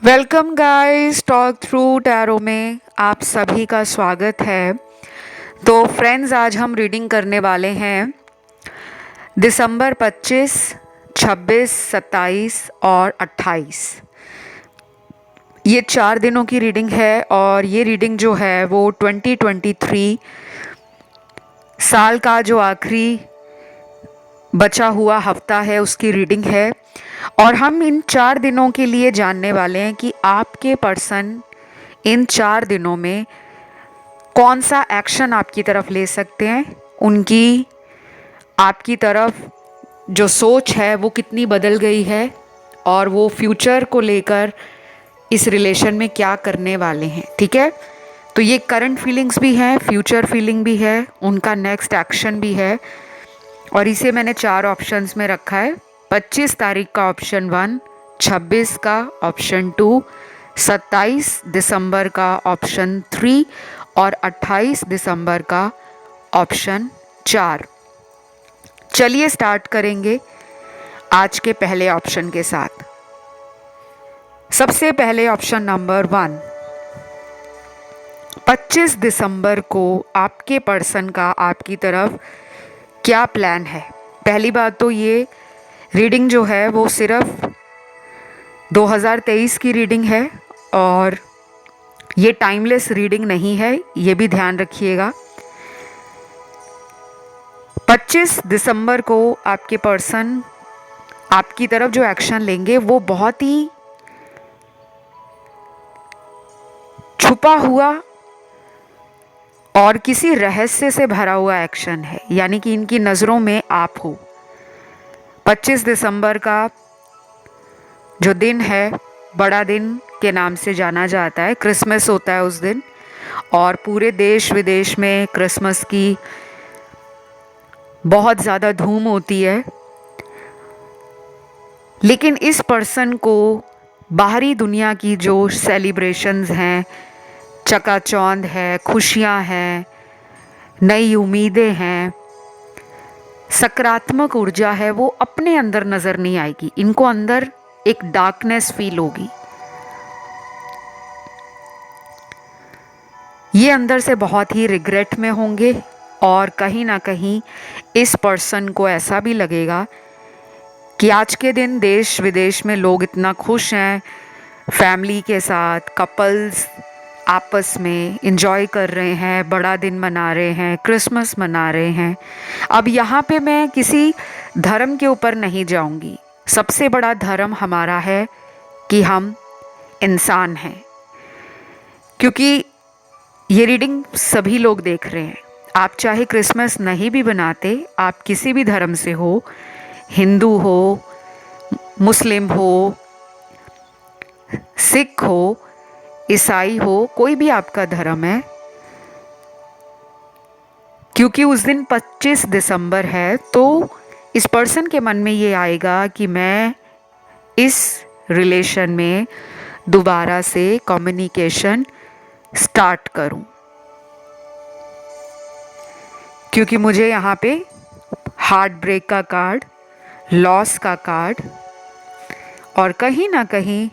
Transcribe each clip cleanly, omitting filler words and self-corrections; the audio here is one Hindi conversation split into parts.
Welcome guys, talk through tarot में आप सभी का स्वागत है। तो फ्रेंड्स, आज हम रीडिंग करने वाले हैं दिसंबर 25, 26, 27 और 28। ये 4 दिनों की रीडिंग है और ये रीडिंग जो है वो 2023 साल का जो आखिरी बचा हुआ हफ्ता है उसकी रीडिंग है। और हम इन 4 दिनों के लिए जानने वाले हैं कि आपके पर्सन इन 4 दिनों में कौन सा एक्शन आपकी तरफ ले सकते हैं, उनकी आपकी तरफ जो सोच है वो कितनी बदल गई है और वो फ्यूचर को लेकर इस रिलेशन में क्या करने वाले हैं। ठीक है, तो ये करंट फीलिंग्स भी हैं, फ्यूचर फीलिंग भी है, उनका नेक्स्ट एक्शन भी है। और इसे मैंने 4 ऑप्शंस में रखा है। 25 तारीख का ऑप्शन 1, 26 का ऑप्शन 2, 27 दिसंबर का ऑप्शन 3 और 28 दिसंबर का ऑप्शन 4। चलिए स्टार्ट करेंगे आज के पहले ऑप्शन के साथ। सबसे पहले ऑप्शन नंबर 1, 25 दिसंबर को आपके पर्सन का आपकी तरफ क्या प्लान है। पहली बात तो ये रीडिंग जो है वो सिर्फ 2023 की रीडिंग है और ये टाइमलेस रीडिंग नहीं है, ये भी ध्यान रखिएगा। 25 दिसंबर को आपके पर्सन आपकी तरफ जो एक्शन लेंगे वो बहुत ही छुपा हुआ और किसी रहस्य से भरा हुआ एक्शन है, यानी कि इनकी नज़रों में आप हो। 25 दिसंबर का जो दिन है बड़ा दिन के नाम से जाना जाता है, क्रिसमस होता है उस दिन और पूरे देश विदेश में क्रिसमस की बहुत ज़्यादा धूम होती है। लेकिन इस पर्सन को बाहरी दुनिया की जो सेलिब्रेशंस हैं, चकाचौंध है, खुशियां हैं, नई उम्मीदें हैं, सकारात्मक ऊर्जा है, वो अपने अंदर नज़र नहीं आएगी। इनको अंदर एक डार्कनेस फील होगी। ये अंदर से बहुत ही रिग्रेट में होंगे और कहीं ना कहीं इस पर्सन को ऐसा भी लगेगा कि आज के दिन देश विदेश में लोग इतना खुश हैं, फैमिली के साथ कपल्स आपस में एंजॉय कर रहे हैं, बड़ा दिन मना रहे हैं, क्रिसमस मना रहे हैं। अब यहाँ पे मैं किसी धर्म के ऊपर नहीं जाऊँगी। सबसे बड़ा धर्म हमारा है कि हम इंसान हैं, क्योंकि ये रीडिंग सभी लोग देख रहे हैं। आप चाहे क्रिसमस नहीं भी बनाते, आप किसी भी धर्म से हो, हिंदू हो, मुस्लिम हो, सिख हो, ईसाई हो, कोई भी आपका धर्म है, क्योंकि उस दिन 25 दिसंबर है तो इस पर्सन के मन में ये आएगा कि मैं इस रिलेशन में दोबारा से कम्युनिकेशन स्टार्ट करूं, क्योंकि मुझे यहाँ पे हार्ट ब्रेक का कार्ड, लॉस का कार्ड और कहीं ना कहीं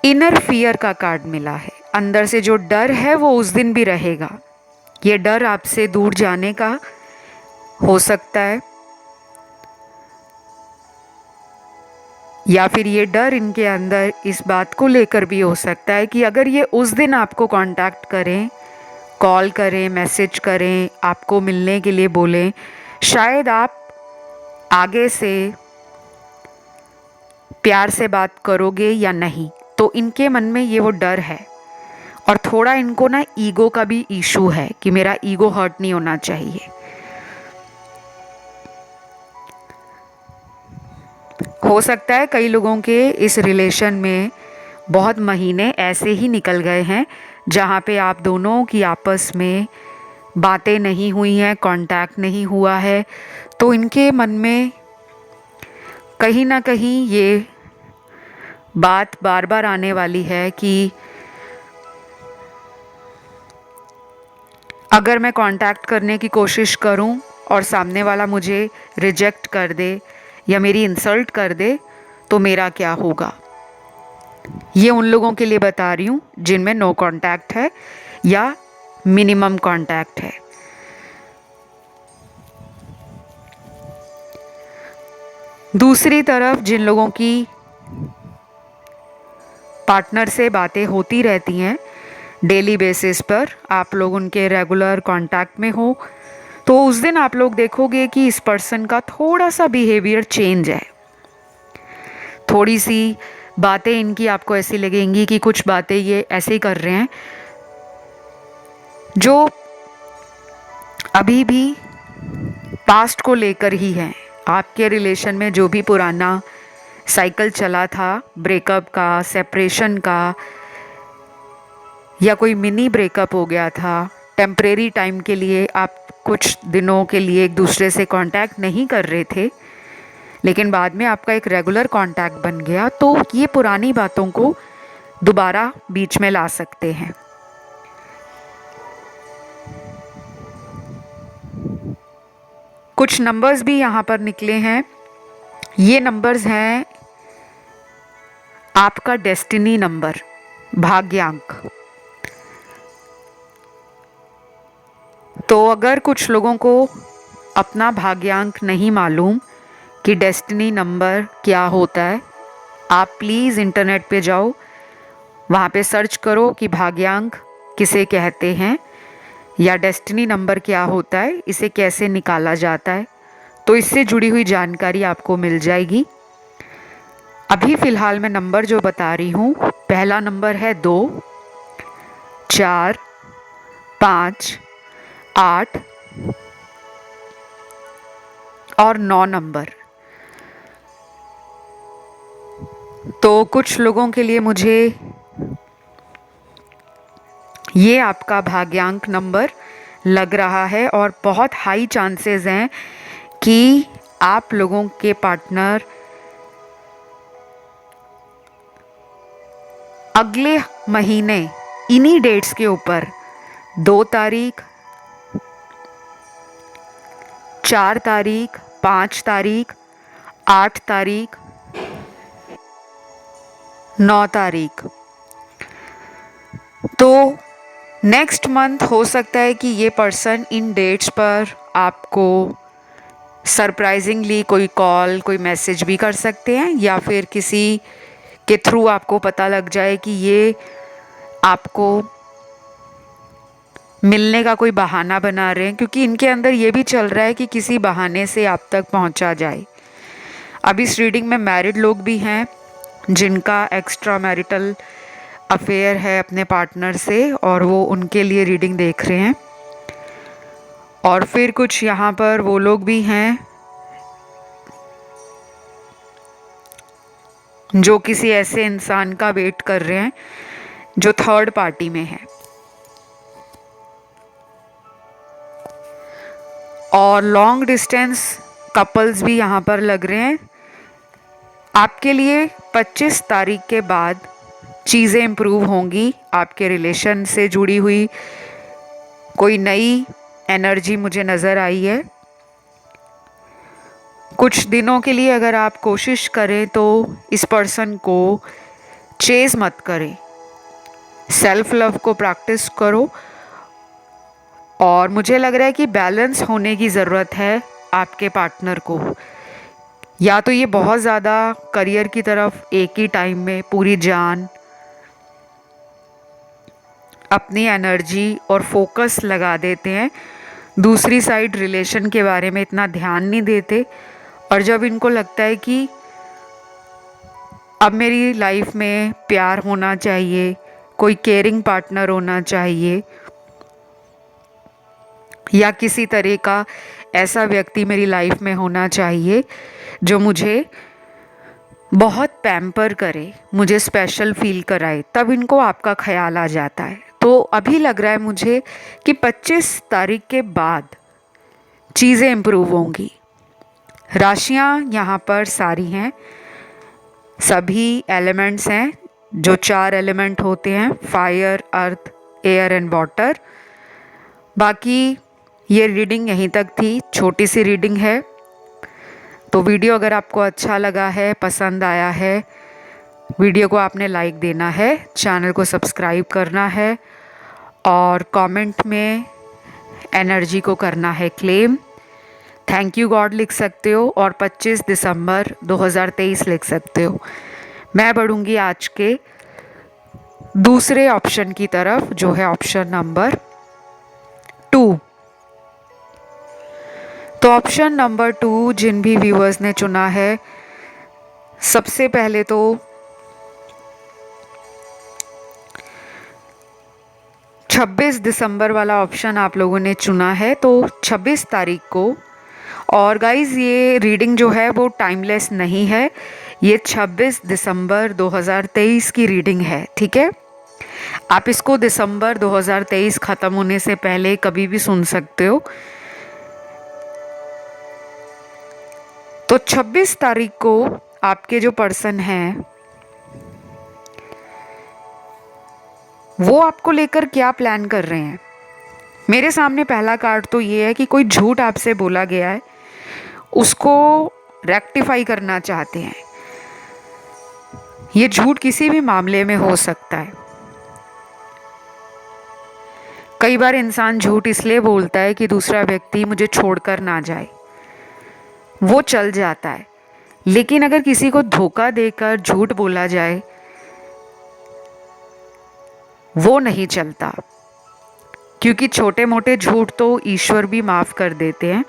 इनर फियर का कार्ड मिला है। अंदर से जो डर है वो उस दिन भी रहेगा। ये डर आपसे दूर जाने का हो सकता है, या फिर ये डर इनके अंदर इस बात को लेकर भी हो सकता है कि अगर ये उस दिन आपको कांटेक्ट करें, कॉल करें, मैसेज करें, आपको मिलने के लिए बोलें, शायद आप आगे से प्यार से बात करोगे या नहीं। तो इनके मन में ये वो डर है और थोड़ा इनको ना ईगो का भी इशू है कि मेरा ईगो हर्ट नहीं होना चाहिए। हो सकता है कई लोगों के इस रिलेशन में बहुत महीने ऐसे ही निकल गए हैं जहाँ पे आप दोनों की आपस में बातें नहीं हुई हैं, कांटेक्ट नहीं हुआ है। तो इनके मन में कहीं ना कहीं ये बात बार बार आने वाली है कि अगर मैं कांटेक्ट करने की कोशिश करूं और सामने वाला मुझे रिजेक्ट कर दे या मेरी इंसल्ट कर दे तो मेरा क्या होगा। ये उन लोगों के लिए बता रही हूँ जिनमें नो कांटेक्ट है या मिनिमम कांटेक्ट है। दूसरी तरफ जिन लोगों की पार्टनर से बातें होती रहती हैं डेली बेसिस पर, आप लोग उनके रेगुलर कांटेक्ट में हो, तो उस दिन आप लोग देखोगे कि इस पर्सन का थोड़ा सा बिहेवियर चेंज है। थोड़ी सी बातें इनकी आपको ऐसी लगेंगी कि कुछ बातें ये ऐसे ही कर रहे हैं जो अभी भी पास्ट को लेकर ही है। आपके रिलेशन में जो भी पुराना साइकिल चला था, ब्रेकअप का, सेपरेशन का, या कोई मिनी ब्रेकअप हो गया था, टेम्परेरी टाइम के लिए आप कुछ दिनों के लिए एक दूसरे से कांटेक्ट नहीं कर रहे थे, लेकिन बाद में आपका एक रेगुलर कांटेक्ट बन गया, तो ये पुरानी बातों को दोबारा बीच में ला सकते हैं। कुछ नंबर्स भी यहाँ पर निकले हैं। ये नंबर्स हैं आपका डेस्टिनी नंबर, भाग्यांक। तो अगर कुछ लोगों को अपना भाग्यांक नहीं मालूम कि डेस्टिनी नंबर क्या होता है, आप प्लीज़ इंटरनेट पे जाओ, वहाँ पे सर्च करो कि भाग्यांक किसे कहते हैं या डेस्टिनी नंबर क्या होता है, इसे कैसे निकाला जाता है, तो इससे जुड़ी हुई जानकारी आपको मिल जाएगी। अभी फ़िलहाल मैं नंबर जो बता रही हूँ, पहला नंबर है 2, 4, 5, 8 और 9 नंबर। तो कुछ लोगों के लिए मुझे ये आपका भाग्यांक नंबर लग रहा है और बहुत हाई चांसेस हैं कि आप लोगों के पार्टनर अगले महीने इन्हीं डेट्स के ऊपर 2 तारीख, 4 तारीख, 5 तारीख, 8 तारीख, 9 तारीख, तो नेक्स्ट मंथ हो सकता है कि ये पर्सन इन डेट्स पर आपको सरप्राइजिंगली कोई कॉल, कोई मैसेज भी कर सकते हैं, या फिर किसी के थ्रू आपको पता लग जाए कि ये आपको मिलने का कोई बहाना बना रहे हैं, क्योंकि इनके अंदर ये भी चल रहा है कि किसी बहाने से आप तक पहुंचा जाए। अब इस रीडिंग में मैरिड लोग भी हैं जिनका एक्स्ट्रा मैरिटल अफेयर है अपने पार्टनर से, और वो उनके लिए रीडिंग देख रहे हैं। और फिर कुछ यहाँ पर वो लोग भी हैं जो किसी ऐसे इंसान का वेट कर रहे हैं जो थर्ड पार्टी में है। और लॉन्ग डिस्टेंस कपल्स भी यहाँ पर लग रहे हैं। आपके लिए 25 तारीख के बाद चीज़ें इम्प्रूव होंगी। आपके रिलेशन से जुड़ी हुई कोई नई एनर्जी मुझे नज़र आई है। कुछ दिनों के लिए अगर आप कोशिश करें तो इस पर्सन को चेज़ मत करें, सेल्फ लव को प्रैक्टिस करो। और मुझे लग रहा है कि बैलेंस होने की ज़रूरत है आपके पार्टनर को। या तो ये बहुत ज़्यादा करियर की तरफ एक ही टाइम में पूरी जान, अपनी एनर्जी और फोकस लगा देते हैं, दूसरी साइड रिलेशन के बारे में इतना ध्यान नहीं देते, और जब इनको लगता है कि अब मेरी लाइफ में प्यार होना चाहिए, कोई केयरिंग पार्टनर होना चाहिए, या किसी तरह का ऐसा व्यक्ति मेरी लाइफ में होना चाहिए जो मुझे बहुत पैम्पर करे, मुझे स्पेशल फील कराए, तब इनको आपका ख्याल आ जाता है। तो अभी लग रहा है मुझे कि 25 तारीख के बाद चीज़ें इम्प्रूव होंगी। राशियाँ यहाँ पर सारी हैं, सभी एलिमेंट्स हैं जो 4 एलिमेंट होते हैं, fire, earth, air and water. बाकी ये रीडिंग यहीं तक थी, छोटी सी रीडिंग है। तो वीडियो अगर आपको अच्छा लगा है, पसंद आया है, वीडियो को आपने लाइक देना है, चैनल को सब्सक्राइब करना है और कमेंट में एनर्जी को करना है क्लेम। थैंक यू गॉड लिख सकते हो और 25 दिसंबर 2023 लिख सकते हो। मैं बढ़ूंगी आज के दूसरे ऑप्शन की तरफ, जो है ऑप्शन नंबर 2। तो ऑप्शन नंबर 2 जिन भी व्यूअर्स ने चुना है, सबसे पहले तो 26 दिसंबर वाला ऑप्शन आप लोगों ने चुना है, तो 26 तारीख को। और गाइज़ ये रीडिंग जो है वो टाइमलेस नहीं है, ये 26 दिसंबर 2023 की रीडिंग है, ठीक है। आप इसको दिसंबर 2023 ख़त्म होने से पहले कभी भी सुन सकते हो। तो 26 तारीख को आपके जो पर्सन हैं वो आपको लेकर क्या प्लान कर रहे हैं। मेरे सामने पहला कार्ड तो ये है कि कोई झूठ आपसे बोला गया है, उसको रेक्टिफाई करना चाहते हैं। ये झूठ किसी भी मामले में हो सकता है। कई बार इंसान झूठ इसलिए बोलता है कि दूसरा व्यक्ति मुझे छोड़कर ना जाए, वो चल जाता है। लेकिन अगर किसी को धोखा देकर झूठ बोला जाए, वो नहीं चलता, क्योंकि छोटे मोटे झूठ तो ईश्वर भी माफ़ कर देते हैं।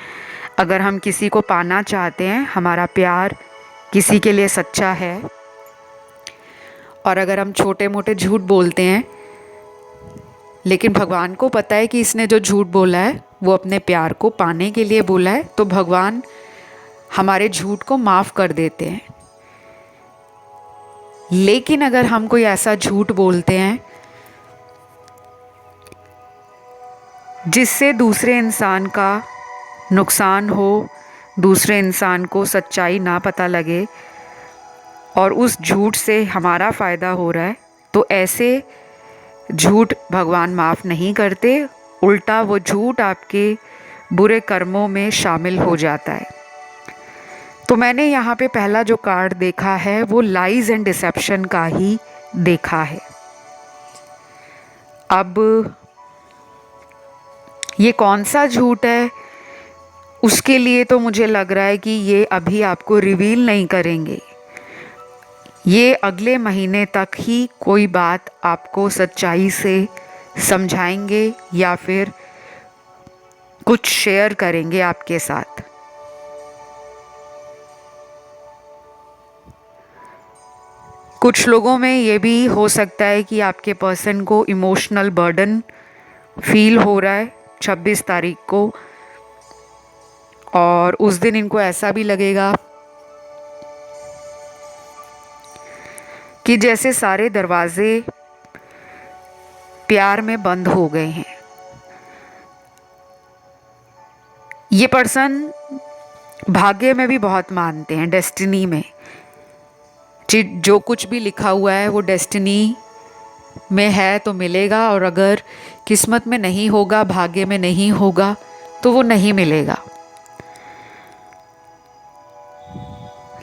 अगर हम किसी को पाना चाहते हैं, हमारा प्यार किसी के लिए सच्चा है, और अगर हम छोटे मोटे झूठ बोलते हैं, लेकिन भगवान को पता है कि इसने जो झूठ बोला है वो अपने प्यार को पाने के लिए बोला है, तो भगवान हमारे झूठ को माफ़ कर देते हैं। लेकिन अगर हम कोई ऐसा झूठ बोलते हैं जिससे दूसरे इंसान का नुकसान हो, दूसरे इंसान को सच्चाई ना पता लगे और उस झूठ से हमारा फ़ायदा हो रहा है, तो ऐसे झूठ भगवान माफ़ नहीं करते। उल्टा वो झूठ आपके बुरे कर्मों में शामिल हो जाता है। तो मैंने यहाँ पे पहला जो कार्ड देखा है वो लाइज एंड डिसेप्शन का ही देखा है। अब ये कौन सा झूठ है, उसके लिए तो मुझे लग रहा है कि ये अभी आपको रिवील नहीं करेंगे। ये अगले महीने तक ही कोई बात आपको सच्चाई से समझाएंगे या फिर कुछ शेयर करेंगे आपके साथ। कुछ लोगों में ये भी हो सकता है कि आपके पर्सन को इमोशनल बर्डन फील हो रहा है 26 तारीख को, और उस दिन इनको ऐसा भी लगेगा कि जैसे सारे दरवाजे प्यार में बंद हो गए हैं। ये पर्सन भाग्य में भी बहुत मानते हैं, डेस्टिनी में। जो कुछ भी लिखा हुआ है वो डेस्टिनी में है तो मिलेगा, और अगर किस्मत में नहीं होगा, भाग्य में नहीं होगा, तो वो नहीं मिलेगा।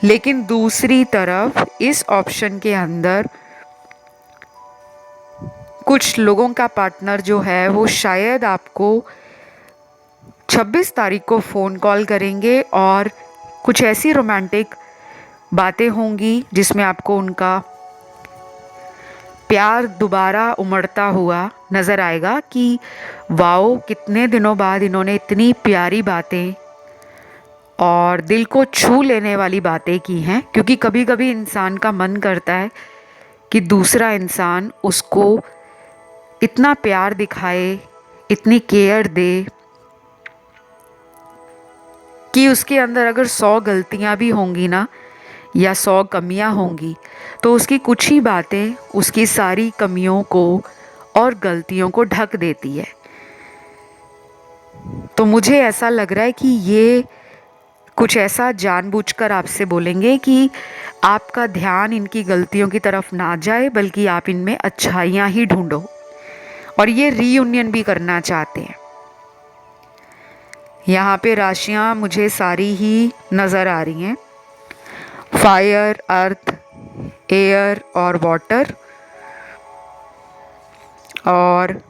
लेकिन दूसरी तरफ इस ऑप्शन के अंदर कुछ लोगों का पार्टनर जो है वो शायद आपको 26 तारीख को फ़ोन कॉल करेंगे और कुछ ऐसी रोमांटिक बातें होंगी जिसमें आपको उनका प्यार दोबारा उमड़ता हुआ नज़र आएगा कि वाओ, कितने दिनों बाद इन्होंने इतनी प्यारी बातें और दिल को छू लेने वाली बातें की हैं। क्योंकि कभी कभी इंसान का मन करता है कि दूसरा इंसान उसको इतना प्यार दिखाए, इतनी केयर दे कि उसके अंदर अगर 100 गलतियां भी होंगी ना, या 100 कमियां होंगी, तो उसकी कुछ ही बातें उसकी सारी कमियों को और गलतियों को ढक देती है। तो मुझे ऐसा लग रहा है कि ये कुछ ऐसा जानबूझकर आपसे बोलेंगे कि आपका ध्यान इनकी गलतियों की तरफ ना जाए, बल्कि आप इनमें अच्छाइयाँ ही ढूंढो। और ये रीयूनियन भी करना चाहते हैं। यहाँ पे राशियाँ मुझे सारी ही नज़र आ रही हैं, फायर, अर्थ, एयर और वाटर, और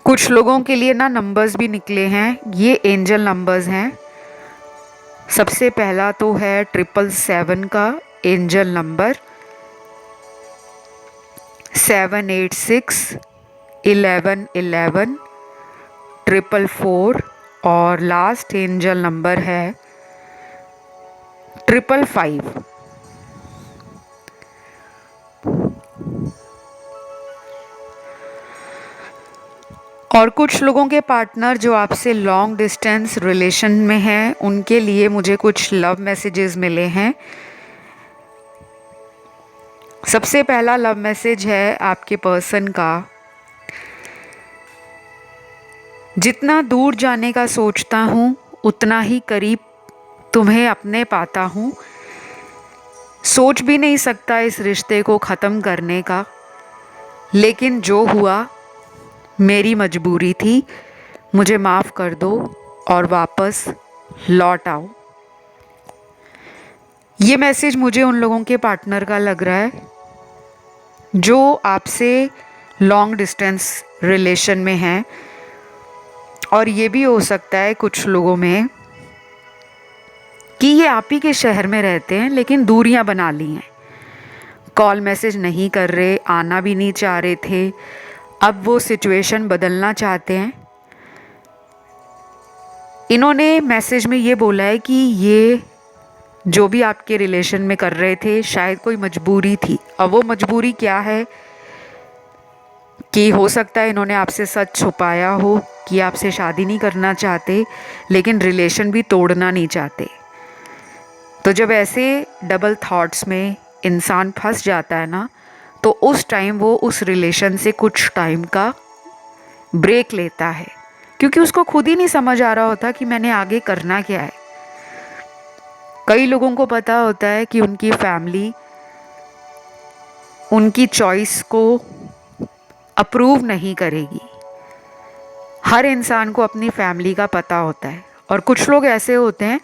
कुछ लोगों के लिए ना नंबर्स भी निकले हैं। ये एंजल नंबर्स हैं। सबसे पहला तो है 777 का एंजल नंबर, 786, 1111, 444, और लास्ट एंजल नंबर है 555। और कुछ लोगों के पार्टनर जो आपसे लॉन्ग डिस्टेंस रिलेशन में हैं, उनके लिए मुझे कुछ लव मैसेजेस मिले हैं। सबसे पहला लव मैसेज है आपके पर्सन का, जितना दूर जाने का सोचता हूँ उतना ही करीब तुम्हें अपने पाता हूँ। सोच भी नहीं सकता इस रिश्ते को ख़त्म करने का, लेकिन जो हुआ मेरी मजबूरी थी। मुझे माफ़ कर दो और वापस लौट आओ। ये मैसेज मुझे उन लोगों के पार्टनर का लग रहा है जो आपसे लॉन्ग डिस्टेंस रिलेशन में हैं। और ये भी हो सकता है कुछ लोगों में कि ये आप ही के शहर में रहते हैं लेकिन दूरियां बना ली हैं, कॉल मैसेज नहीं कर रहे, आना भी नहीं चाह रहे थे, अब वो सिचुएशन बदलना चाहते हैं। इन्होंने मैसेज में ये बोला है कि ये जो भी आपके रिलेशन में कर रहे थे शायद कोई मजबूरी थी। अब वो मजबूरी क्या है कि हो सकता है इन्होंने आपसे सच छुपाया हो कि आपसे शादी नहीं करना चाहते लेकिन रिलेशन भी तोड़ना नहीं चाहते। तो जब ऐसे डबल थॉट्स में इंसान फंस जाता है ना, तो उस टाइम वो उस रिलेशन से कुछ टाइम का ब्रेक लेता है, क्योंकि उसको खुद ही नहीं समझ आ रहा होता कि मैंने आगे करना क्या है। कई लोगों को पता होता है कि उनकी फैमिली उनकी चॉइस को अप्रूव नहीं करेगी। हर इंसान को अपनी फैमिली का पता होता है, और कुछ लोग ऐसे होते हैं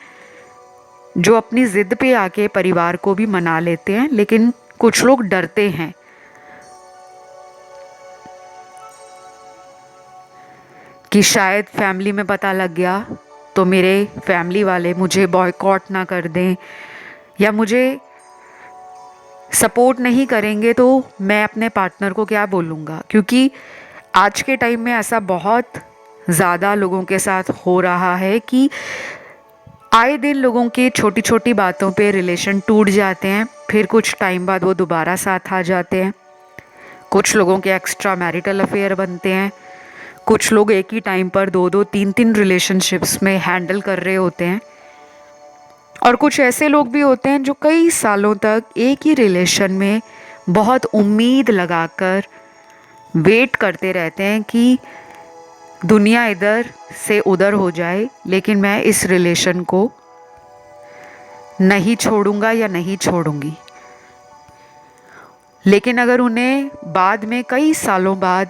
जो अपनी ज़िद पे आके परिवार को भी मना लेते हैं, लेकिन कुछ लोग डरते हैं कि शायद फैमिली में पता लग गया तो मेरे फैमिली वाले मुझे बॉयकॉट ना कर दें या मुझे सपोर्ट नहीं करेंगे, तो मैं अपने पार्टनर को क्या बोलूँगा। क्योंकि आज के टाइम में ऐसा बहुत ज़्यादा लोगों के साथ हो रहा है कि आए दिन लोगों के छोटी छोटी बातों पे रिलेशन टूट जाते हैं, फिर कुछ टाइम बाद वो दोबारा साथ आ जाते हैं। कुछ लोगों के एक्स्ट्रा मैरिटल अफेयर बनते हैं, कुछ लोग एक ही टाइम पर 2-2, 3-3 रिलेशनशिप्स में हैंडल कर रहे होते हैं, और कुछ ऐसे लोग भी होते हैं जो कई सालों तक एक ही रिलेशन में बहुत उम्मीद लगाकर वेट करते रहते हैं कि दुनिया इधर से उधर हो जाए लेकिन मैं इस रिलेशन को नहीं छोड़ूंगा या नहीं छोड़ूंगी। लेकिन अगर उन्हें बाद में कई सालों बाद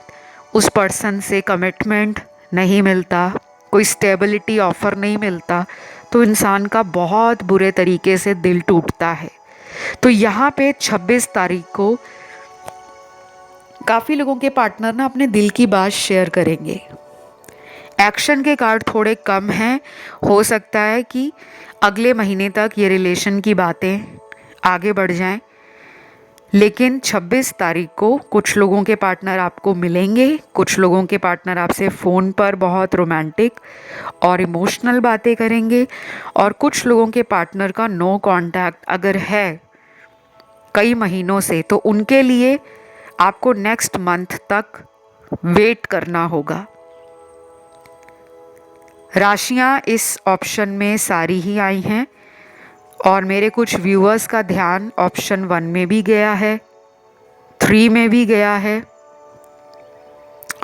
उस पर्सन से कमिटमेंट नहीं मिलता, कोई स्टेबिलिटी ऑफ़र नहीं मिलता, तो इंसान का बहुत बुरे तरीके से दिल टूटता है। तो यहाँ पे 26 तारीख को काफ़ी लोगों के पार्टनर ना अपने दिल की बात शेयर करेंगे। एक्शन के कार्ड थोड़े कम हैं, हो सकता है कि अगले महीने तक ये रिलेशन की बातें आगे बढ़ जाएं, लेकिन 26 तारीख को कुछ लोगों के पार्टनर आपको मिलेंगे। कुछ लोगों के पार्टनर आपसे फ़ोन पर बहुत रोमांटिक और इमोशनल बातें करेंगे, और कुछ लोगों के पार्टनर का नो कांटेक्ट अगर है कई महीनों से, तो उनके लिए आपको नेक्स्ट मंथ तक वेट करना होगा। राशियां इस ऑप्शन में सारी ही आई हैं, और मेरे कुछ व्यूअर्स का ध्यान ऑप्शन 1 में भी गया है, 3 में भी गया है,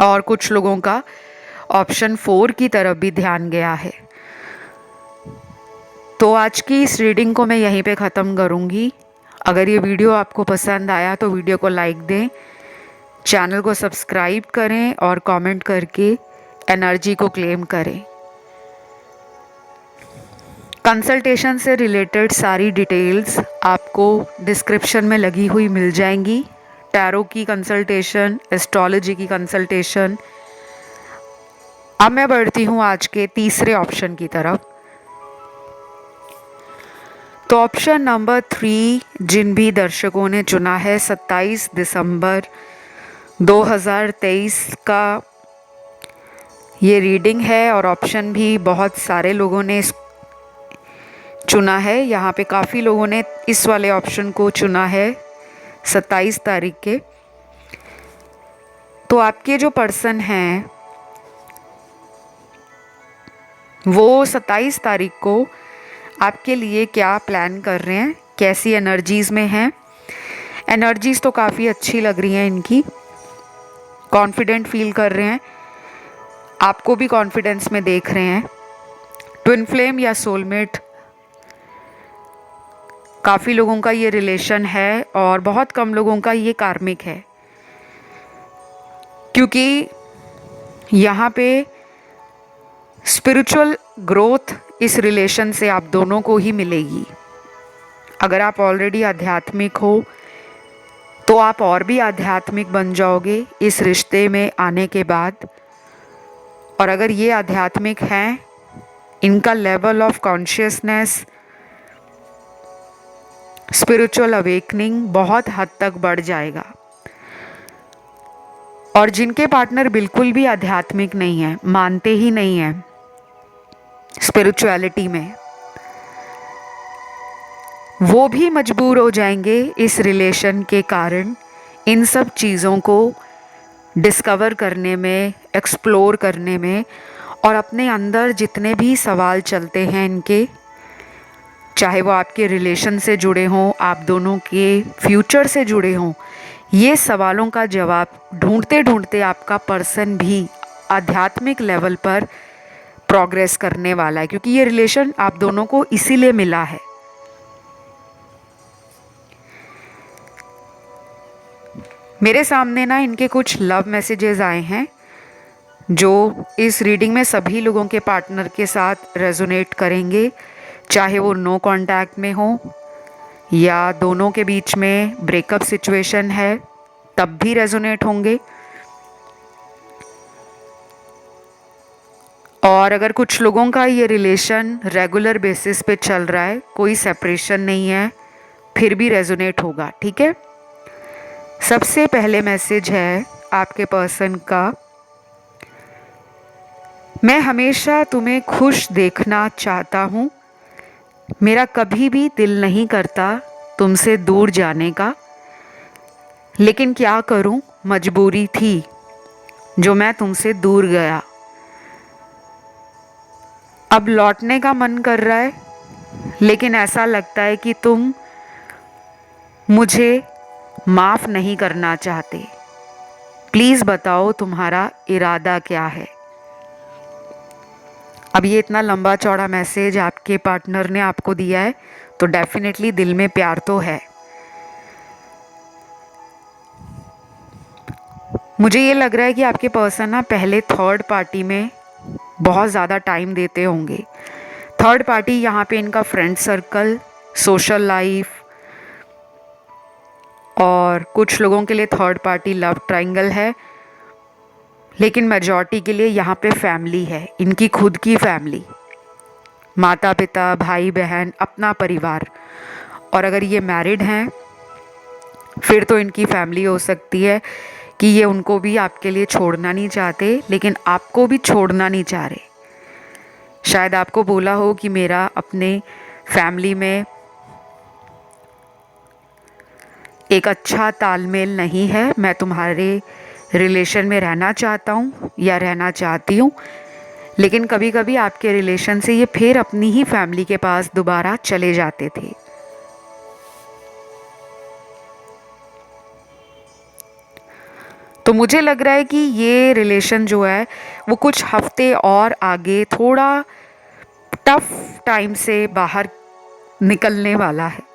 और कुछ लोगों का ऑप्शन 4 की तरफ भी ध्यान गया है। तो आज की इस रीडिंग को मैं यहीं पे ख़त्म करूँगी। अगर ये वीडियो आपको पसंद आया तो वीडियो को लाइक दें, चैनल को सब्सक्राइब करें और कमेंट करके एनर्जी को क्लेम करें। कंसल्टेशन से रिलेटेड सारी डिटेल्स आपको डिस्क्रिप्शन में लगी हुई मिल जाएंगी। टैरो की कंसल्टेशन, एस्ट्रोलॉजी की कंसल्टेशन। अब मैं बढ़ती हूँ आज के तीसरे ऑप्शन की तरफ। तो ऑप्शन नंबर 3 जिन भी दर्शकों ने चुना है 27 दिसंबर 2023 का ये रीडिंग है, और ऑप्शन भी बहुत सारे लोगों ने चुना है। यहाँ पे काफ़ी लोगों ने इस वाले ऑप्शन को चुना है 27 तारीख के। तो आपके जो पर्सन हैं वो 27 तारीख को आपके लिए क्या प्लान कर रहे हैं, कैसी एनर्जीज़ में हैं। एनर्जीज़ तो काफ़ी अच्छी लग रही हैं इनकी, कॉन्फिडेंट फील कर रहे हैं, आपको भी कॉन्फिडेंस में देख रहे हैं। ट्विन फ्लेम या सोलमेट, काफ़ी लोगों का ये रिलेशन है और बहुत कम लोगों का ये कार्मिक है, क्योंकि यहाँ पे स्पिरिचुअल ग्रोथ इस रिलेशन से आप दोनों को ही मिलेगी। अगर आप ऑलरेडी आध्यात्मिक हो तो आप और भी आध्यात्मिक बन जाओगे इस रिश्ते में आने के बाद। और अगर ये आध्यात्मिक हैं, इनका level of consciousness, spiritual awakening बहुत हद तक बढ़ जाएगा। और जिनके पार्टनर बिल्कुल भी आध्यात्मिक नहीं है, मानते ही नहीं है स्पिरिचुअलिटी में, वो भी मजबूर हो जाएंगे इस रिलेशन के कारण इन सब चीज़ों को डिस्कवर करने में, एक्सप्लोर करने में। और अपने अंदर जितने भी सवाल चलते हैं इनके, चाहे वो आपके रिलेशन से जुड़े हों, आप दोनों के फ्यूचर से जुड़े हों, ये सवालों का जवाब ढूंढते ढूंढते आपका पर्सन भी आध्यात्मिक लेवल पर प्रोग्रेस करने वाला है, क्योंकि ये रिलेशन आप दोनों को इसीलिए मिला है। मेरे सामने ना इनके कुछ लव मैसेजेस आए हैं जो इस रीडिंग में सभी लोगों के पार्टनर के साथ रेजोनेट करेंगे, चाहे वो नो कांटेक्ट में हो या दोनों के बीच में ब्रेकअप सिचुएशन है, तब भी रेजोनेट होंगे। और अगर कुछ लोगों का ये रिलेशन रेगुलर बेसिस पे चल रहा है, कोई सेपरेशन नहीं है, फिर भी रेजोनेट होगा। ठीक है, सबसे पहले मैसेज है आपके पर्सन का, मैं हमेशा तुम्हें खुश देखना चाहता हूँ, मेरा कभी भी दिल नहीं करता तुमसे दूर जाने का, लेकिन क्या करूँ, मजबूरी थी जो मैं तुमसे दूर गया। अब लौटने का मन कर रहा है, लेकिन ऐसा लगता है कि तुम मुझे माफ़ नहीं करना चाहते। प्लीज़ बताओ तुम्हारा इरादा क्या है। अब ये इतना लंबा चौड़ा मैसेज आपके पार्टनर ने आपको दिया है, तो डेफिनेटली दिल में प्यार तो है। मुझे ये लग रहा है कि आपके पर्सन ना पहले थर्ड पार्टी में बहुत ज़्यादा टाइम देते होंगे। थर्ड पार्टी यहाँ पे इनका फ्रेंड सर्कल, सोशल लाइफ, और कुछ लोगों के लिए थर्ड पार्टी लव ट्रायंगल है, लेकिन मेजॉरिटी के लिए यहाँ पे फैमिली है, इनकी खुद की फैमिली, माता पिता, भाई बहन, अपना परिवार। और अगर ये मैरिड हैं फिर तो इनकी फैमिली हो सकती है कि ये उनको भी आपके लिए छोड़ना नहीं चाहते, लेकिन आपको भी छोड़ना नहीं चाह रहे। शायद आपको बोला हो कि मेरा अपने फैमिली में एक अच्छा तालमेल नहीं है, मैं तुम्हारे रिलेशन में रहना चाहता हूँ या रहना चाहती हूँ, लेकिन कभी कभी आपके रिलेशन से ये फिर अपनी ही फैमिली के पास दोबारा चले जाते थे। तो मुझे लग रहा है कि ये रिलेशन जो है वो कुछ हफ्ते और आगे थोड़ा टफ टाइम से बाहर निकलने वाला है।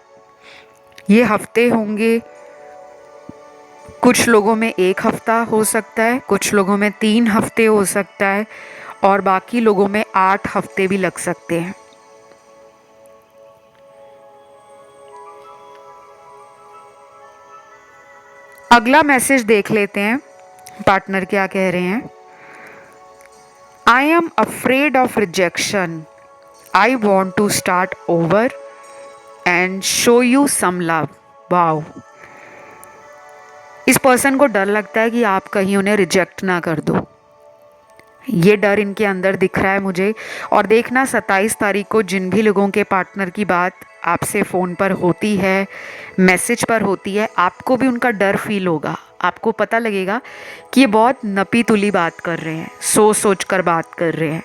ये हफ्ते होंगे, कुछ लोगों में 1 हफ्ता हो सकता है, कुछ लोगों में 3 हफ्ते हो सकता है, और बाकी लोगों में 8 हफ्ते भी लग सकते हैं। अगला मैसेज देख लेते हैं पार्टनर क्या कह रहे हैं। I am afraid of rejection, I want to start over and show you some love. Wow, इस पर्सन को डर लगता है कि आप कहीं उन्हें रिजेक्ट ना कर दो। ये डर इनके अंदर दिख रहा है मुझे। और देखना 27 तारीख को जिन भी लोगों के पार्टनर की बात आपसे फ़ोन पर होती है, मैसेज पर होती है, आपको भी उनका डर फील होगा। आपको पता लगेगा कि ये बहुत नपी तुली बात कर रहे हैं, सोच सोच कर बात कर रहे हैं।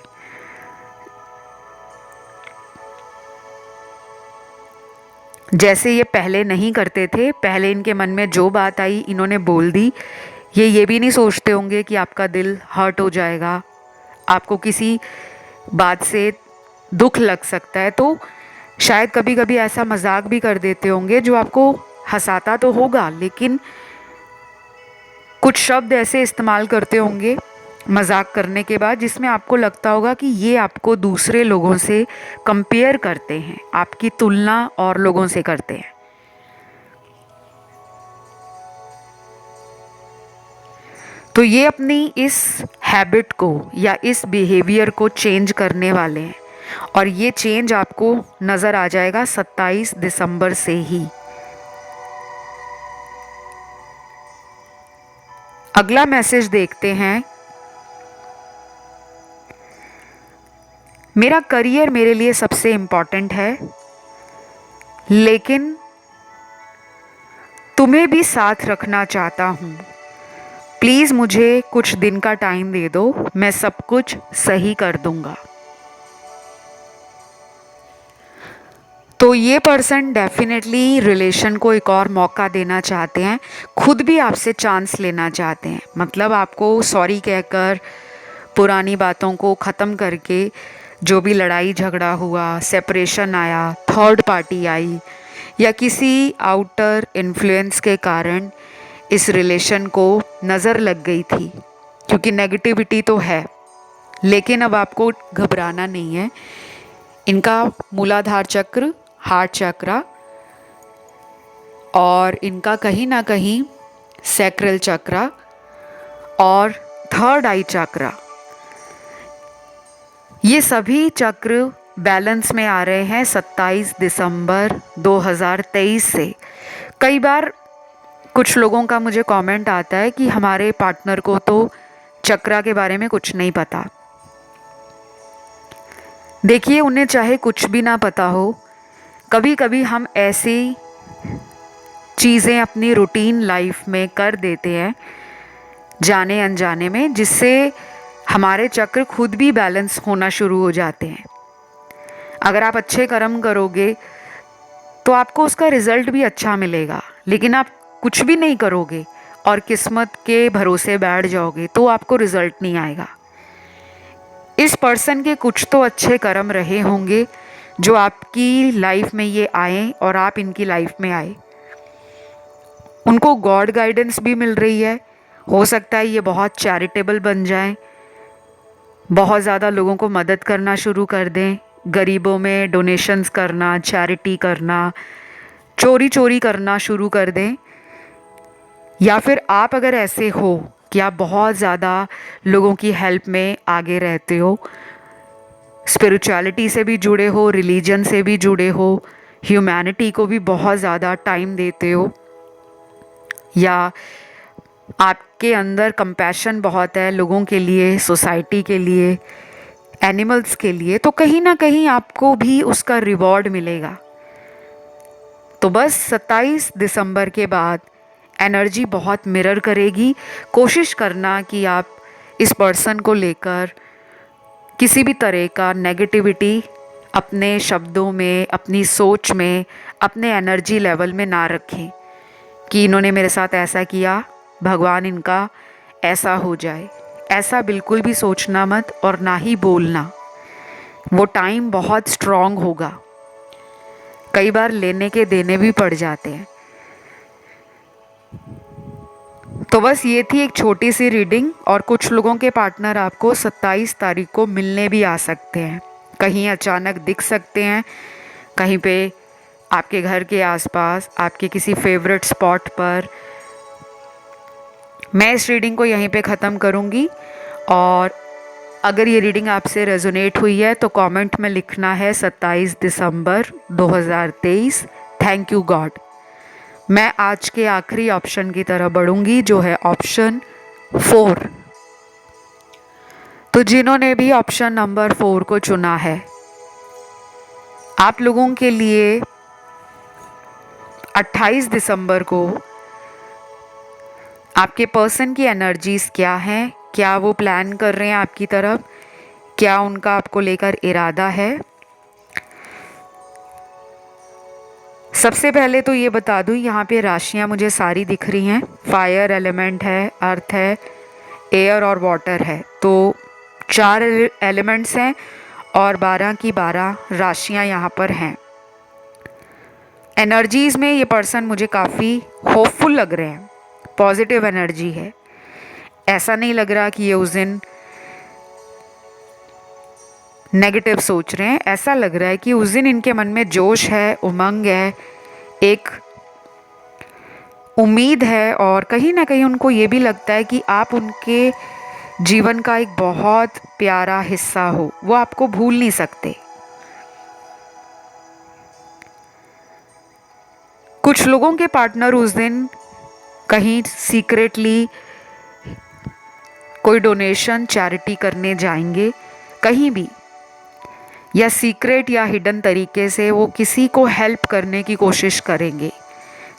जैसे ये पहले नहीं करते थे, पहले इनके मन में जो बात आई इन्होंने बोल दी। ये भी नहीं सोचते होंगे कि आपका दिल हर्ट हो जाएगा, आपको किसी बात से दुख लग सकता है, तो शायद कभी कभी ऐसा मजाक भी कर देते होंगे जो आपको हंसाता तो होगा, लेकिन कुछ शब्द ऐसे इस्तेमाल करते होंगे मजाक करने के बाद जिसमें आपको लगता होगा कि ये आपको दूसरे लोगों से कंपेयर करते हैं, आपकी तुलना और लोगों से करते हैं। तो ये अपनी इस हैबिट को या इस बिहेवियर को चेंज करने वाले हैं, और ये चेंज आपको नज़र आ जाएगा 27 दिसंबर से ही। अगला मैसेज देखते हैं। मेरा करियर मेरे लिए सबसे इम्पॉर्टेंट है, लेकिन तुम्हें भी साथ रखना चाहता हूँ। प्लीज़ मुझे कुछ दिन का टाइम दे दो, मैं सब कुछ सही कर दूंगा। तो ये पर्सन डेफिनेटली रिलेशन को एक और मौका देना चाहते हैं, खुद भी आपसे चांस लेना चाहते हैं। मतलब आपको सॉरी कहकर, पुरानी बातों को ख़त्म करके, जो भी लड़ाई झगड़ा हुआ, सेपरेशन आया, थर्ड पार्टी आई, या किसी आउटर इन्फ्लुएंस के कारण इस रिलेशन को नज़र लग गई थी, क्योंकि नेगेटिविटी तो है, लेकिन अब आपको घबराना नहीं है। इनका मूलाधार चक्र, हार्ट चक्र, और इनका कहीं ना कहीं सैक्रल चक्र और थर्ड आई चक्र, ये सभी चक्र बैलेंस में आ रहे हैं 27 दिसंबर 2023 से। कई बार कुछ लोगों का मुझे कमेंट आता है कि हमारे पार्टनर को तो चक्रा के बारे में कुछ नहीं पता। देखिए, उन्हें चाहे कुछ भी ना पता हो, कभी कभी हम ऐसी चीज़ें अपनी रूटीन लाइफ में कर देते हैं जाने अनजाने में, जिससे हमारे चक्र खुद भी बैलेंस होना शुरू हो जाते हैं। अगर आप अच्छे कर्म करोगे तो आपको उसका रिजल्ट भी अच्छा मिलेगा, लेकिन आप कुछ भी नहीं करोगे और किस्मत के भरोसे बैठ जाओगे तो आपको रिजल्ट नहीं आएगा। इस पर्सन के कुछ तो अच्छे कर्म रहे होंगे जो आपकी लाइफ में ये आए और आप इनकी लाइफ में आए। उनको गॉड गाइडेंस भी मिल रही है। हो सकता है ये बहुत चैरिटेबल बन जाएं, बहुत ज़्यादा लोगों को मदद करना शुरू कर दें, गरीबों में डोनेशंस करना, चैरिटी करना, चोरी चोरी करना शुरू कर दें। या फिर आप अगर ऐसे हो कि आप बहुत ज़्यादा लोगों की हेल्प में आगे रहते हो, स्पिरिचुअलिटी से भी जुड़े हो, रिलीजन से भी जुड़े हो, ह्यूमैनिटी को भी बहुत ज़्यादा टाइम देते हो, या आपके अंदर कंपैशन बहुत है लोगों के लिए, सोसाइटी के लिए, एनिमल्स के लिए, तो कहीं ना कहीं आपको भी उसका रिवॉर्ड मिलेगा। तो बस 27 दिसंबर के बाद एनर्जी बहुत मिरर करेगी। कोशिश करना कि आप इस पर्सन को लेकर किसी भी तरह का नेगेटिविटी अपने शब्दों में, अपनी सोच में, अपने एनर्जी लेवल में ना रखें कि इन्होंने मेरे साथ ऐसा किया, भगवान इनका ऐसा हो जाए। ऐसा बिल्कुल भी सोचना मत, और ना ही बोलना। वो टाइम बहुत स्ट्रॉन्ग होगा, कई बार लेने के देने भी पड़ जाते हैं। तो बस ये थी एक छोटी सी रीडिंग, और कुछ लोगों के पार्टनर आपको 27 तारीख को मिलने भी आ सकते हैं, कहीं अचानक दिख सकते हैं, कहीं पे आपके घर के आसपास, आपके किसी फेवरेट स्पॉट पर, मैं इस रीडिंग को यहीं पे ख़त्म करूँगी और अगर ये रीडिंग आपसे रेजोनेट हुई है तो कमेंट में लिखना है 27 दिसंबर 2023 थैंक यू गॉड। मैं आज के आखिरी ऑप्शन की तरफ बढ़ूंगी जो है ऑप्शन 4। तो जिन्होंने भी ऑप्शन नंबर 4 को चुना है, आप लोगों के लिए 28 दिसंबर को आपके पर्सन की एनर्जीज क्या हैं, क्या वो प्लान कर रहे हैं आपकी तरफ, क्या उनका आपको लेकर इरादा है। सबसे पहले तो ये बता दूं, यहाँ पे राशियाँ मुझे सारी दिख रही हैं। फायर एलिमेंट है, अर्थ है, एयर और वाटर है। तो 4 एलिमेंट्स हैं और 12 की 12 राशियाँ यहाँ पर हैं। एनर्जीज़ में ये पर्सन मुझे काफ़ी होपफुल लग रहे हैं, पॉजिटिव एनर्जी है। ऐसा नहीं लग रहा कि ये उस दिन नेगेटिव सोच रहे हैं। ऐसा लग रहा है कि उस दिन इनके मन में जोश है, उमंग है, एक उम्मीद है और कहीं ना कहीं उनको ये भी लगता है कि आप उनके जीवन का एक बहुत प्यारा हिस्सा हो, वो आपको भूल नहीं सकते। कुछ लोगों के पार्टनर उस दिन कहीं सीक्रेटली कोई डोनेशन, चैरिटी करने जाएंगे कहीं भी, या सीक्रेट या हिडन तरीके से वो किसी को हेल्प करने की कोशिश करेंगे।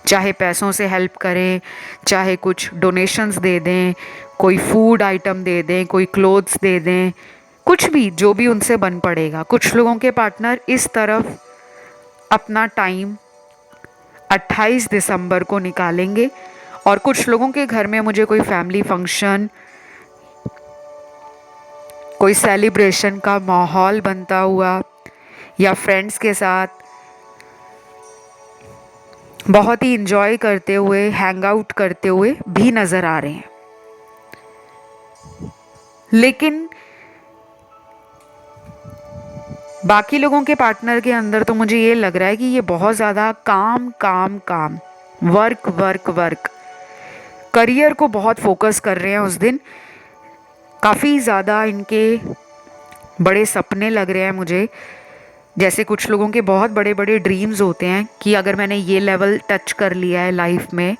चाहे पैसों से हेल्प करें, चाहे कुछ डोनेशंस दे दें, कोई फूड आइटम दे दें, कोई क्लोथ्स दे दें, कुछ भी, जो भी उनसे बन पड़ेगा। कुछ लोगों के पार्टनर इस तरफ अपना टाइम 28 दिसंबर को निकालेंगे और कुछ लोगों के घर में मुझे कोई फैमिली फंक्शन, कोई सेलिब्रेशन का माहौल बनता हुआ या फ्रेंड्स के साथ बहुत ही इंजॉय करते हुए, हैंग आउट करते हुए भी नज़र आ रहे हैं। लेकिन बाकी लोगों के पार्टनर के अंदर तो मुझे ये लग रहा है कि ये बहुत ज़्यादा काम काम काम, वर्क वर्क वर्क, करियर को बहुत फोकस कर रहे हैं उस दिन। काफ़ी ज़्यादा इनके बड़े सपने लग रहे हैं मुझे। जैसे कुछ लोगों के बहुत बड़े बड़े ड्रीम्स होते हैं कि अगर मैंने ये लेवल टच कर लिया है लाइफ में,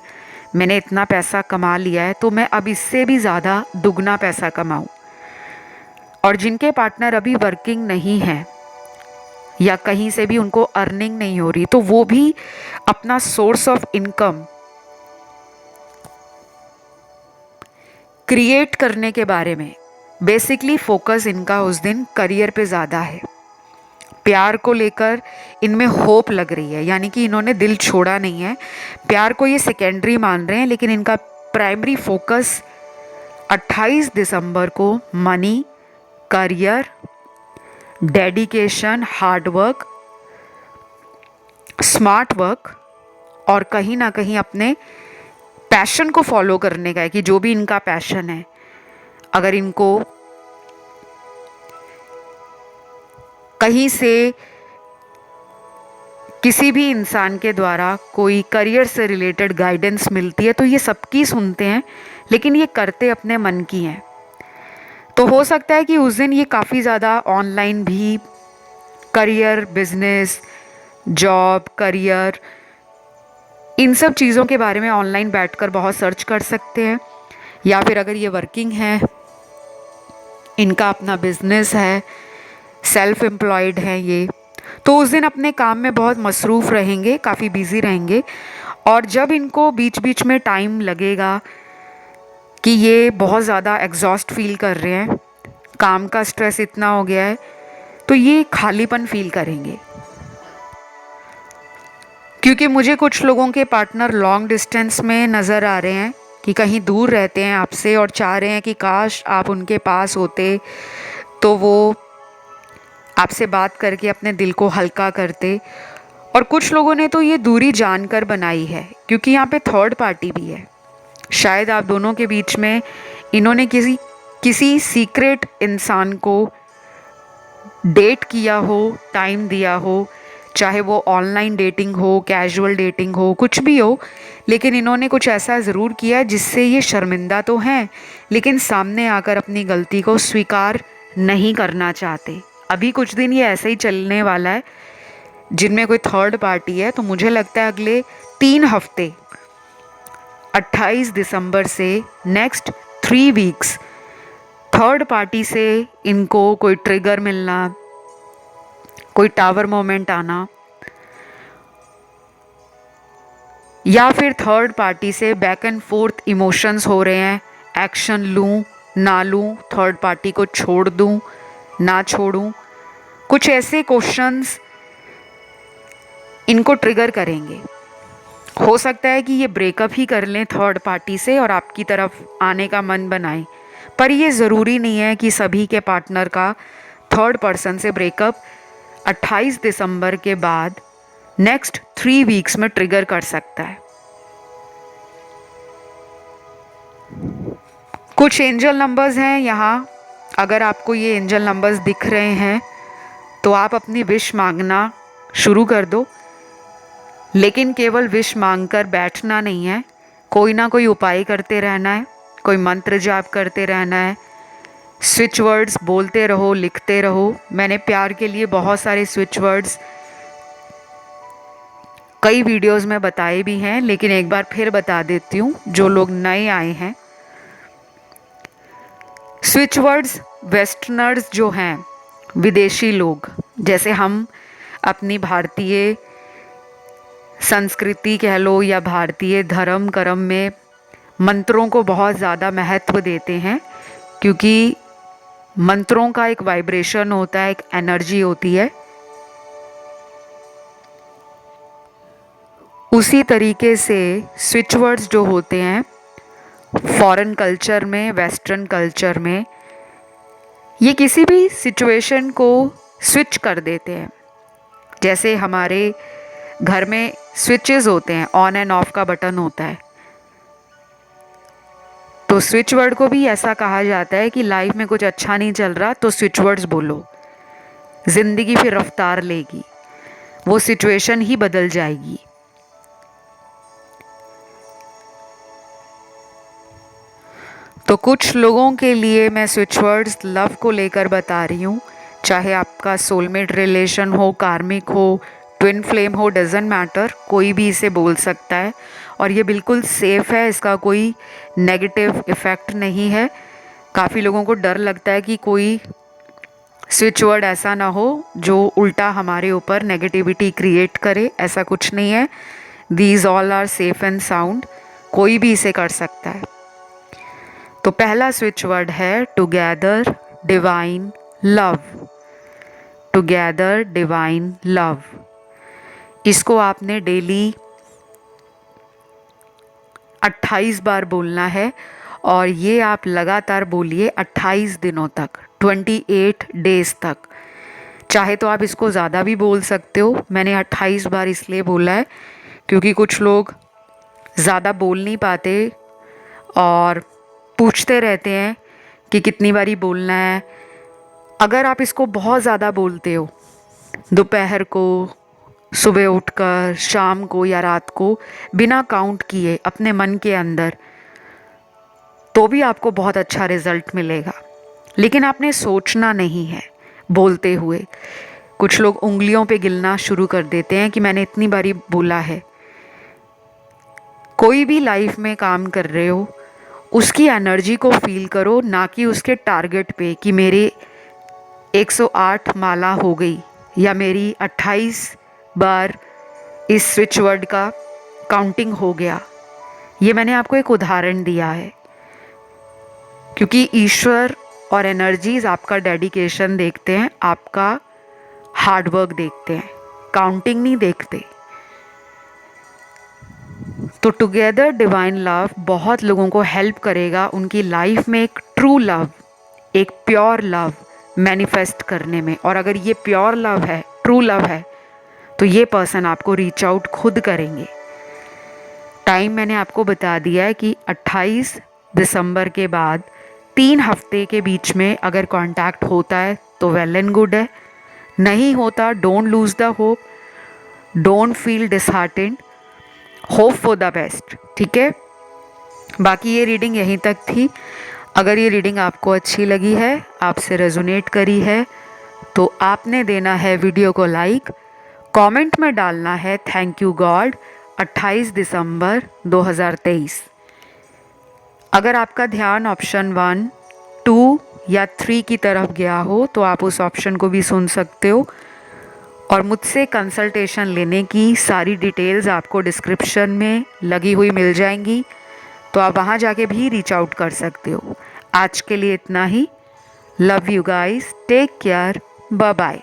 मैंने इतना पैसा कमा लिया है, तो मैं अब इससे भी ज़्यादा दुगना पैसा कमाऊं। और जिनके पार्टनर अभी वर्किंग नहीं है या कहीं से भी उनको अर्निंग नहीं हो रही, तो वो भी अपना सोर्स ऑफ इनकम क्रिएट करने के बारे में, बेसिकली फोकस इनका उस दिन करियर पे ज़्यादा है। प्यार को लेकर इनमें होप लग रही है, यानी कि इन्होंने दिल छोड़ा नहीं है। प्यार को ये सेकेंडरी मान रहे हैं, लेकिन इनका प्राइमरी फोकस 28 दिसंबर को money, career, dedication, hard work, smart work और कहीं ना कहीं अपने पैशन को फॉलो करने का है। कि जो भी इनका पैशन है, अगर इनको कहीं से किसी भी इंसान के द्वारा कोई करियर से रिलेटेड गाइडेंस मिलती है तो ये सबकी सुनते हैं, लेकिन ये करते अपने मन की हैं। तो हो सकता है कि उस दिन ये काफ़ी ज़्यादा ऑनलाइन भी करियर, बिजनेस, जॉब, करियर, इन सब चीज़ों के बारे में ऑनलाइन बैठकर बहुत सर्च कर सकते हैं। या फिर अगर ये वर्किंग है, इनका अपना बिजनेस है, सेल्फ एम्प्लॉयड है ये, तो उस दिन अपने काम में बहुत मसरूफ़ रहेंगे, काफ़ी बिजी रहेंगे। और जब इनको बीच बीच में टाइम लगेगा कि ये बहुत ज़्यादा एग्जॉस्ट फील कर रहे हैं, काम का स्ट्रेस इतना हो गया है, तो ये खालीपन फील करेंगे। क्योंकि मुझे कुछ लोगों के पार्टनर लॉन्ग डिस्टेंस में नज़र आ रहे हैं कि कहीं दूर रहते हैं आपसे और चाह रहे हैं कि काश आप उनके पास होते तो वो आपसे बात करके अपने दिल को हल्का करते। और कुछ लोगों ने तो ये दूरी जानकर बनाई है, क्योंकि यहाँ पे थर्ड पार्टी भी है। शायद आप दोनों के बीच में इन्होंने किसी सीक्रेट इंसान को डेट किया हो, टाइम दिया हो, चाहे वो ऑनलाइन डेटिंग हो, कैजुअल डेटिंग हो, कुछ भी हो, लेकिन इन्होंने कुछ ऐसा ज़रूर किया जिससे ये शर्मिंदा तो हैं, लेकिन सामने आकर अपनी गलती को स्वीकार नहीं करना चाहते। अभी कुछ दिन ये ऐसे ही चलने वाला है, जिनमें कोई थर्ड पार्टी है। तो मुझे लगता है अगले 3 हफ्ते, 28 दिसंबर से नेक्स्ट 3 वीक्स, थर्ड पार्टी से इनको कोई ट्रिगर मिलना, कोई टावर मोमेंट आना, या फिर थर्ड पार्टी से बैक एंड फोर्थ इमोशंस हो रहे हैं, एक्शन लूँ ना लूँ, थर्ड पार्टी को छोड़ दूँ ना छोड़ूँ, कुछ ऐसे क्वेश्चंस इनको ट्रिगर करेंगे। हो सकता है कि ये ब्रेकअप ही कर लें थर्ड पार्टी से और आपकी तरफ आने का मन बनाएं, पर ये ज़रूरी नहीं है कि सभी के पार्टनर का थर्ड पर्सन से ब्रेकअप 28 दिसंबर के बाद नेक्स्ट 3 वीक्स में ट्रिगर कर सकता है। कुछ एंजल नंबर्स हैं यहाँ, अगर आपको ये एंजल नंबर्स दिख रहे हैं तो आप अपनी विश मांगना शुरू कर दो, लेकिन केवल विश मांगकर बैठना नहीं है, कोई ना कोई उपाय करते रहना है, कोई मंत्र जाप करते रहना है, स्विच वर्ड्स बोलते रहो, लिखते रहो। मैंने प्यार के लिए बहुत सारे स्विच वर्ड्स कई वीडियोस में बताए भी हैं, लेकिन एक बार फिर बता देती हूँ जो लोग नए आए हैं। स्विच वर्ड्स वेस्टर्नर्स जो हैं, विदेशी लोग, जैसे हम अपनी भारतीय संस्कृति कह लो या भारतीय धर्म कर्म में मंत्रों को बहुत ज़्यादा महत्व देते हैं, क्योंकि मंत्रों का एक वाइब्रेशन होता है, एक एनर्जी होती है। उसी तरीके से स्विच वर्ड्स जो होते हैं फॉरेन कल्चर में, वेस्टर्न कल्चर में, ये किसी भी सिचुएशन को स्विच कर देते हैं। जैसे हमारे घर में स्विचेस होते हैं, ऑन एंड ऑफ का बटन होता है, तो स्विच वर्ड को भी ऐसा कहा जाता है कि लाइफ में कुछ अच्छा नहीं चल रहा तो स्विच वर्ड्स बोलो, ज़िंदगी फिर रफ्तार लेगी, वो सिचुएशन ही बदल जाएगी। तो कुछ लोगों के लिए मैं स्विच वर्ड्स लव को लेकर बता रही हूँ, चाहे आपका सोलमेट रिलेशन हो, कार्मिक हो, ट्विन फ्लेम हो, डजेंट मैटर, कोई भी इसे बोल सकता है और ये बिल्कुल सेफ़ है, इसका कोई नेगेटिव इफ़ेक्ट नहीं है। काफ़ी लोगों को डर लगता है कि कोई स्विच वर्ड ऐसा ना हो जो उल्टा हमारे ऊपर नेगेटिविटी क्रिएट करे, ऐसा कुछ नहीं है। These all are safe and sound, कोई भी इसे कर सकता है। तो पहला स्विच वर्ड है together divine love. Together divine love, इसको आपने डेली 28 बार बोलना है और ये आप लगातार बोलिए 28 दिनों तक, 28 डेज तक। चाहे तो आप इसको ज़्यादा भी बोल सकते हो, मैंने 28 बार इसलिए बोला है क्योंकि कुछ लोग ज़्यादा बोल नहीं पाते और पूछते रहते हैं कि कितनी बारी बोलना है। अगर आप इसको बहुत ज़्यादा बोलते हो, दोपहर को, सुबह उठकर, शाम को या रात को, बिना काउंट किए अपने मन के अंदर, तो भी आपको बहुत अच्छा रिजल्ट मिलेगा। लेकिन आपने सोचना नहीं है बोलते हुए। कुछ लोग उंगलियों पे गिनना शुरू कर देते हैं कि मैंने इतनी बारी बोला है। कोई भी लाइफ में काम कर रहे हो, उसकी एनर्जी को फील करो, ना कि उसके टारगेट पे कि मेरे 108 माला हो गई या मेरी 28 बार इस स्विच वर्ड का काउंटिंग हो गया। ये मैंने आपको एक उदाहरण दिया है, क्योंकि ईश्वर और एनर्जीज आपका डेडिकेशन देखते हैं, आपका हार्डवर्क देखते हैं, काउंटिंग नहीं देखते। तो टुगेदर डिवाइन लव बहुत लोगों को हेल्प करेगा उनकी लाइफ में एक ट्रू लव, एक प्योर लव मैनिफेस्ट करने में। और अगर ये प्योर लव है, ट्रू लव है, तो ये पर्सन आपको रीच आउट खुद करेंगे। टाइम मैंने आपको बता दिया है कि 28 दिसंबर के बाद 3 हफ्ते के बीच में अगर कांटेक्ट होता है तो वेल एंड गुड है, नहीं होता don't lose the hope, don't feel disheartened, hope for the best. ठीक है, बाकी ये रीडिंग यहीं तक थी। अगर ये रीडिंग आपको अच्छी लगी है, आपसे रेजोनेट करी है, तो आपने देना है वीडियो को लाइक, कमेंट में डालना है थैंक यू गॉड 28 दिसंबर 2023। अगर आपका ध्यान ऑप्शन 1, 2 या 3 की तरफ गया हो तो आप उस ऑप्शन को भी सुन सकते हो। और मुझसे कंसल्टेशन लेने की सारी डिटेल्स आपको डिस्क्रिप्शन में लगी हुई मिल जाएंगी, तो आप वहाँ जाके भी रीच आउट कर सकते हो। आज के लिए इतना ही। Love you guys, take care, bye bye.